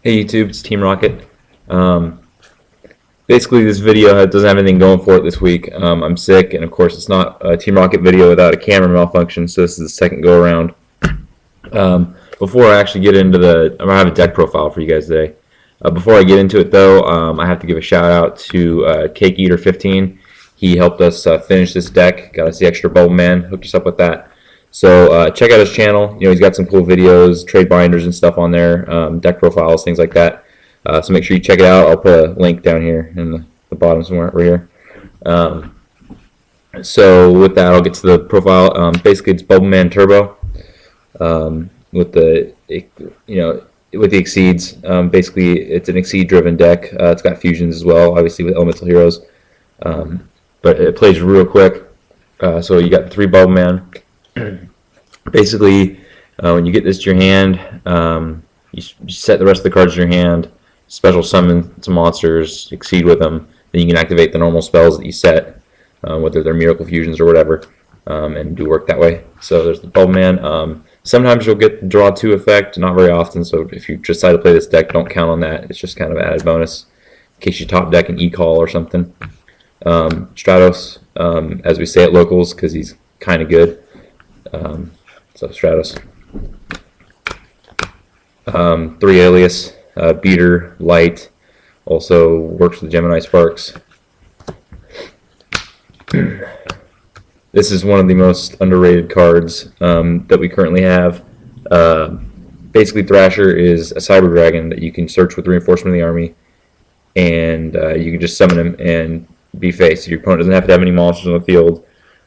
Hey YouTube, it's Team Rocket. Um, Basically, this video doesn't have anything going for it this week. I'm sick, and of course, it's not a Team Rocket video without a camera malfunction, so this is the second go around. Before I actually get into I'm gonna have a deck profile for you guys today. Before I get into it, though, I have to give a shout out to Cake Eater 15. He helped us finish this deck, got us the extra Bubbleman, hooked us up with that. So check out his channel. He's got some cool videos, trade binders and stuff on there, deck profiles, things like that. So make sure you check it out. I'll put a link down here in the bottom somewhere over here. So with that, I'll get to the profile. Basically, it's Bubbleman Turbo with the with the exceeds. Basically, it's an exceed-driven deck. It's got fusions as well, obviously with elemental heroes, but it plays real quick. So you got 3 Bubbleman. Basically, when you get this to your hand, you set the rest of the cards in your hand, special summon some monsters, exceed with them, then you can activate the normal spells that you set, whether they're miracle fusions or whatever, and do work that way. So there's the Bubbleman. Sometimes you'll get the draw 2 effect, not very often, so if you decide to play this deck, don't count on that. It's just kind of added bonus in case you top deck an E-Call or something. Stratos, as we say at locals, because he's kind of good. So Stratos. 3 alias, beater, light, also works with Gemini Sparks. This is one of the most underrated cards that we currently have. Basically, Thrasher is a cyber dragon that you can search with reinforcement of the army, and you can just summon him and be faced. Your opponent doesn't have to have any monsters on the field.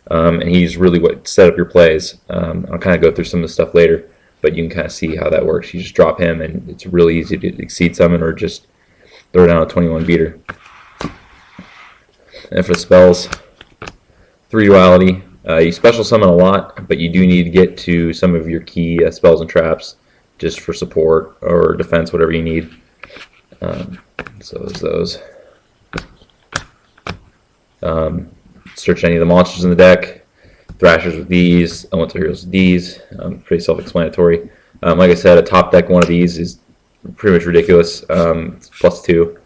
And he's really what set up your plays. I'll kind of go through some of the stuff later, but you can kind of see how that works. You just drop him, and it's really easy to exceed summon or just throw down a 21 beater. And for the spells, 3 duality. You special summon a lot, but you do need to get to some of your key spells and traps just for support or defense, whatever you need. So there's those. Search any of the monsters in the deck. Thrashers with these, elemental heroes with these. Pretty self-explanatory. Like I said, a top deck one of these is pretty much ridiculous. It's +2. You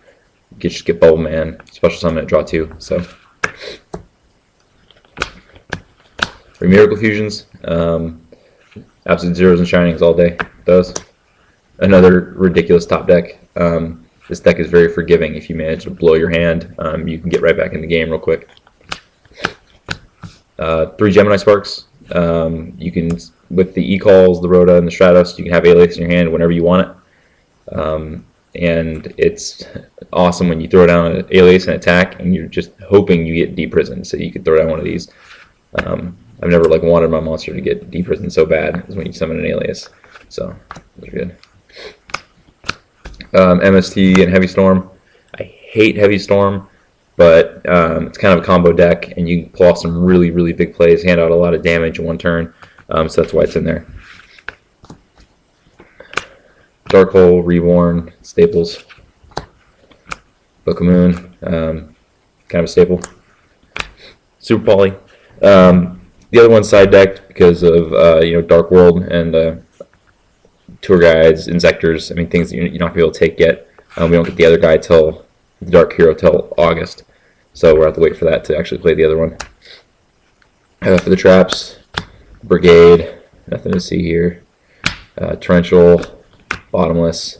just get Bubbleman, special summon it, draw 2. So 3 miracle fusions. Absolute zeros and shinings all day. Those. Another ridiculous top deck. This deck is very forgiving. If you manage to blow your hand, you can get right back in the game real quick. 3 Gemini Sparks. You can, with the E-Calls, the Rhoda, and the Stratos, you can have Alias in your hand whenever you want it. And it's awesome when you throw down an Alias and attack, and you're just hoping you get Deprison, so you could throw down one of these. I've never wanted my monster to get Deprison so bad as when you summon an Alias. So those are good. MST and Heavy Storm. I hate Heavy Storm, but it's kind of a combo deck, and you can pull off some really, really big plays, hand out a lot of damage in one turn, so that's why it's in there. Dark Hole, Reborn, staples. Book of Moon, kind of a staple. Super Poly. The other one's side decked because of Dark World and Tour Guides, Insectors. I mean, things that you're not going to be able to take yet. We don't get the other guy till the Dark Hero till August, so we'll have to wait for that to actually play the other one. For the traps, Brigade, nothing to see here. Torrential, Bottomless,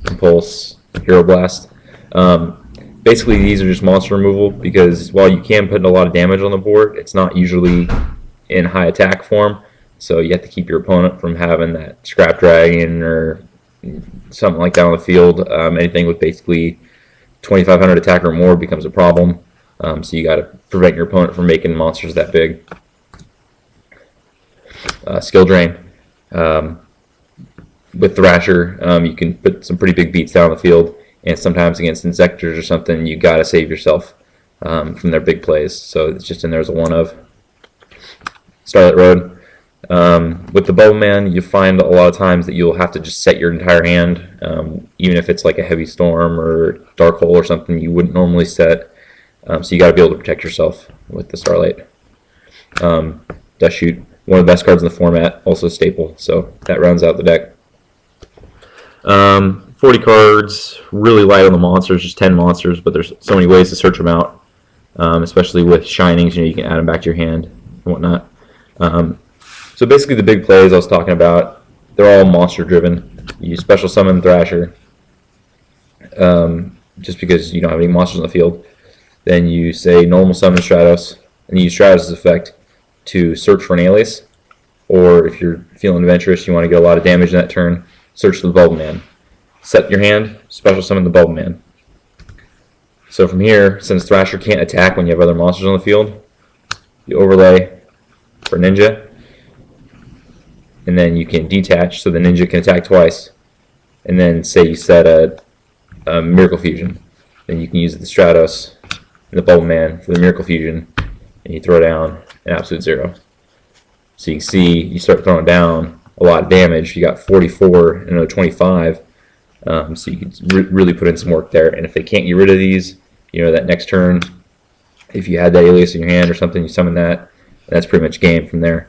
Impulse, Hero Blast. Basically, these are just monster removal because while you can put a lot of damage on the board, it's not usually in high attack form, so you have to keep your opponent from having that Scrap Dragon or something like that on the field. Anything with basically 2,500 attack or more becomes a problem, so you got to prevent your opponent from making monsters that big. Skill Drain. With Thrasher, you can put some pretty big beats down the field, and sometimes against Insectors or something, you got to save yourself from their big plays, so it's just in there as a one of. Starlight Road. With the Bubbleman, you find a lot of times that you'll have to just set your entire hand, even if it's like a Heavy Storm or Dark Hole or something you wouldn't normally set. So you got to be able to protect yourself with the Starlight. Dust Shoot, one of the best cards in the format, also a staple, so that rounds out the deck. 40 cards, really light on the monsters, just 10 monsters, but there's so many ways to search them out, especially with shinings. You can add them back to your hand and whatnot. So basically the big plays I was talking about, they're all monster driven. You special summon Thrasher, just because you don't have any monsters on the field. Then you say normal summon Stratos, and you use Stratos' effect to search for an alias. Or if you're feeling adventurous, you want to get a lot of damage in that turn, search for the Bubbleman. Set your hand, special summon the Bubbleman. So from here, since Thrasher can't attack when you have other monsters on the field, you overlay for Ninja, and then you can detach so the Ninja can attack twice. And then say you set a Miracle Fusion, then you can use the Stratos and the Bubbleman for the Miracle Fusion, and you throw down an absolute 0. So you can see you start throwing down a lot of damage. You got 44 and another 25. So you can really put in some work there. And if they can't get rid of these, that next turn, if you had that alias in your hand or something, you summon that, and that's pretty much game from there.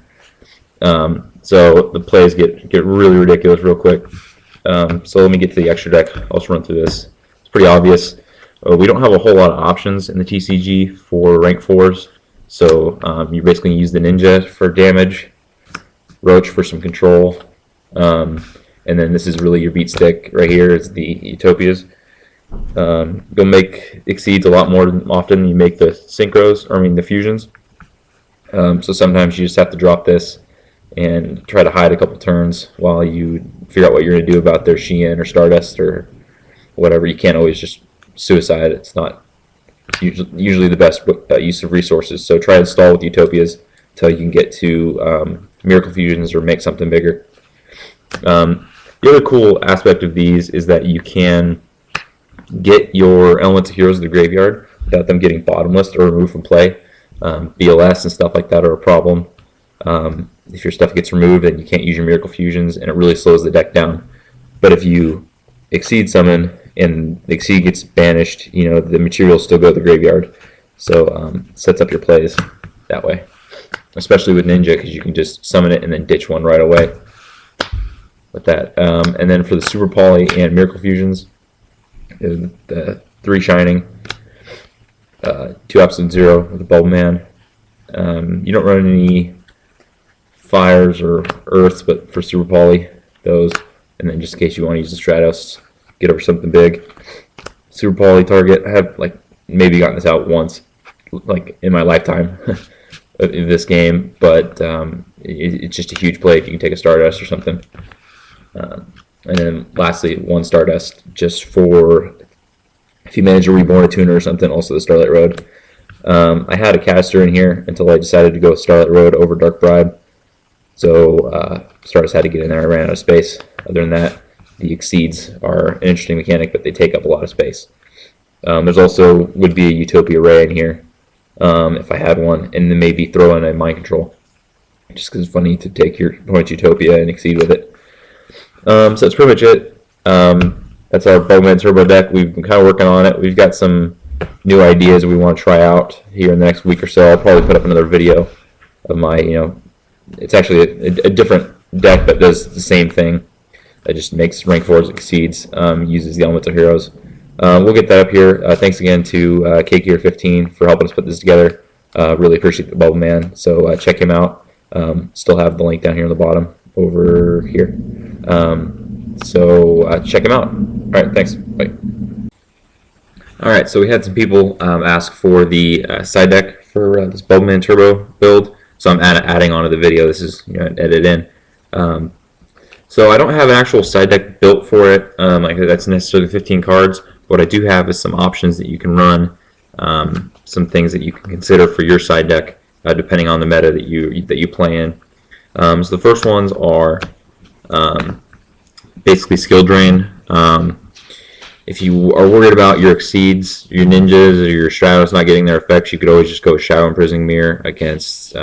So the plays get really ridiculous real quick. So let me get to the extra deck. I'll just run through this. It's pretty obvious. We don't have a whole lot of options in the TCG for rank 4s. So you basically use the Ninja for damage, Roach for some control, and then this is really your beat stick right here is the Utopias. You'll make Exceeds a lot more often than you make the Synchros, the Fusions. So sometimes you just have to drop this and try to hide a couple turns while you figure out what you're going to do about their Shein or Stardust or whatever. You can't always just suicide. It's not usually the best use of resources. So try to stall with Utopias until you can get to Miracle Fusions or make something bigger. The other cool aspect of these is that you can get your Elemental Heroes of the graveyard without them getting bottomless or removed from play. BLS and stuff like that are a problem. If your stuff gets removed, then you can't use your Miracle Fusions, and it really slows the deck down. But if you Exceed summon and the Exceed gets banished, the materials still go to the graveyard. So sets up your plays that way, especially with Ninja, because you can just summon it and then ditch one right away with that. And then for the Super Poly and Miracle Fusions, the 3 Shining, 2 Absolute 0 with the Bubbleman. You don't run any Fires or Earths, but for Super Poly, those. And then just in case you want to use the Stratos, get over something big. Super Poly target, I have maybe gotten this out once, in my lifetime in this game, but it's just a huge play if you can take a Stardust or something. And then lastly, 1 Stardust just for if you manage to reborn a tuner or something, also the Starlight Road. I had a caster in here until I decided to go with Starlight Road over Dark Bribe. So Stardust had to get in there. I ran out of space. Other than that, the Exceeds are an interesting mechanic, but they take up a lot of space. There's also would be a Utopia Ray in here if I had one, and then maybe throw in a Mind Control, just because it's funny to take your opponent's Utopia and Exceed with it. So that's pretty much it. That's our Bubbleman Turbo deck. We've been kind of working on it. We've got some new ideas we want to try out here in the next week or so. I'll probably put up another video of my, it's actually a different deck that does the same thing. That just makes rank 4s Exceeds, uses the Elemental Heroes. We'll get that up here. Thanks again to KKear15 for helping us put this together. Really appreciate the Bubbleman. So check him out. Still have the link down here on the bottom over here. So check him out. All right, thanks. Bye. All right, so we had some people ask for the side deck for this Bubbleman Turbo build. So I'm adding onto the video. This is edited in. So I don't have an actual side deck built for it. That's necessarily 15 cards. What I do have is some options that you can run, some things that you can consider for your side deck, depending on the meta that you play in. So the first ones are basically skill drain. If you are worried about your Exceeds, your Ninjas, or your Stratos not getting their effects, you could always just go Shadow Imprisoning Mirror against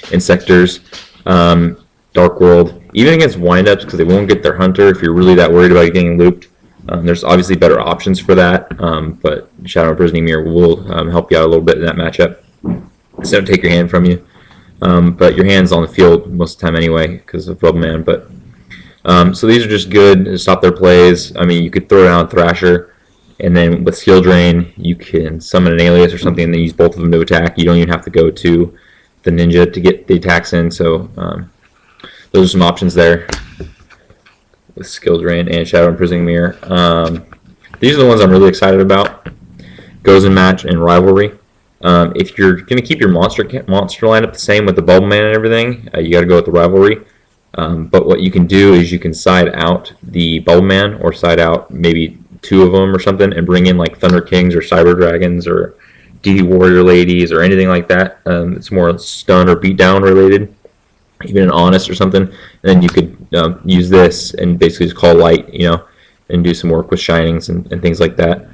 Insectors, Dark World, even against Windups, because they won't get their Hunter if you're really that worried about getting looped. There's obviously better options for that, but Shadow Imprisoning Mirror will help you out a little bit in that matchup. So don't take your hand from you. But your hand's on the field most of the time anyway because of Bubbleman. But So these are just good to stop their plays. I mean, you could throw down Thrasher, and then with Skill Drain, you can summon an Alias or something and then use both of them to attack. You don't even have to go to the Ninja to get the attacks in. So those are some options there with Skill Drain and Shadow Imprisoning Mirror. These are the ones I'm really excited about. Goes in Match and Rivalry. If you're going to keep your monster lineup the same with the Bubbleman and everything, you got to go with the Rivalry. But what you can do is you can side out the Bubbleman or side out maybe 2 of them or something and bring in like Thunder Kings or Cyber Dragons or DD Warrior Ladies or anything like that. It's more stun or beatdown related, even an Honest or something. And then you could use this and basically just call light, and do some work with Shinings and things like that.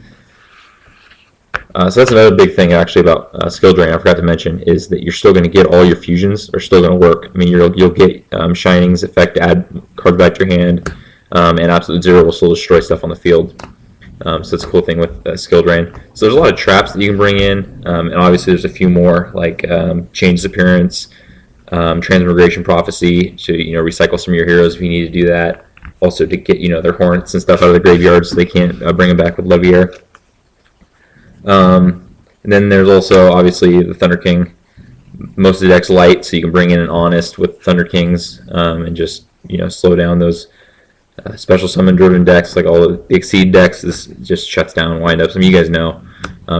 So that's another big thing actually about Skill Drain I forgot to mention is that you're still going to get all your fusions are still going to work. I mean, you'll get Shinings effect to add cards back to your hand, and Absolute Zero will still destroy stuff on the field. So that's a cool thing with Skill Drain. So there's a lot of traps that you can bring in, and obviously there's a few more like Change Appearance, Transmigration Prophecy to recycle some of your heroes if you need to do that. Also to get their Hornets and stuff out of the graveyard so they can't bring them back with Levier. And then there's also obviously the Thunder King. Most of the deck's light, so you can bring in an Honest with Thunder Kings and just slow down those special summon driven decks like all the Exceed decks. This just shuts down windups. I mean, you guys know,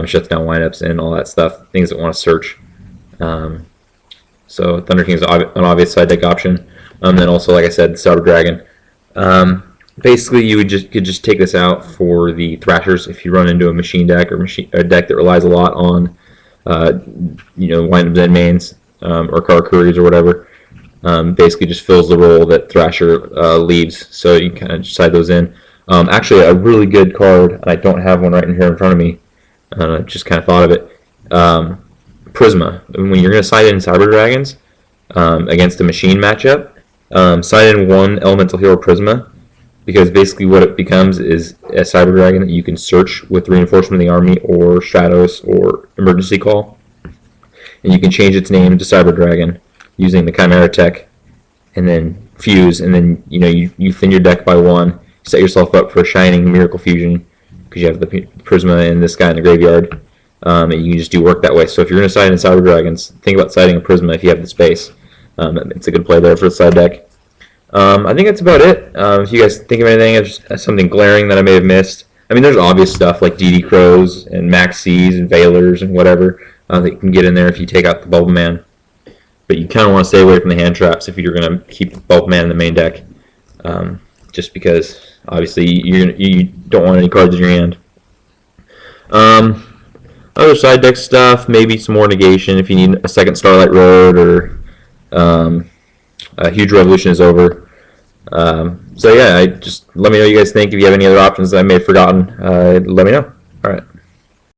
shuts down windups and all that stuff. Things that want to search. So Thunder King is an obvious side deck option. Then also, like I said, Cyber Dragon. Basically, you could just take this out for the Thrashers if you run into a machine deck or a deck that relies a lot on windup dead mains or Karakuris or whatever. Basically, just fills the role that Thrasher leaves. So you can kind of slide those in. Actually, a really good card, and I don't have one right in here in front of me. I just kind of thought of it. Prisma. When you're going to side in Cyber Dragons against a machine matchup, side in one Elemental Hero Prisma, because basically what it becomes is a Cyber Dragon that you can search with Reinforcement of the Army or Shadows or Emergency Call. And you can change its name to Cyber Dragon using the Chimera tech, and then fuse, and then you thin your deck by 1, set yourself up for a Shining Miracle Fusion, because you have the Prisma and this guy in the graveyard, and you can just do work that way. So if you're going to side in Cyber Dragons, think about siding a Prisma if you have the space. It's a good play there for the side deck. I think that's about it. If you guys think of anything, something glaring that I may have missed. I mean, there's obvious stuff like DD Crows and Max C's and Veilers and whatever that you can get in there if you take out the Bubbleman. But you kind of want to stay away from the hand traps if you're going to keep the Bubbleman in the main deck. Just because, obviously, you don't want any cards in your hand. Other side deck stuff, maybe some more negation if you need a second Starlight Road or a Huge Revolution is over. So yeah, just let me know what you guys think. If you have any other options that I may have forgotten, let me know. All right.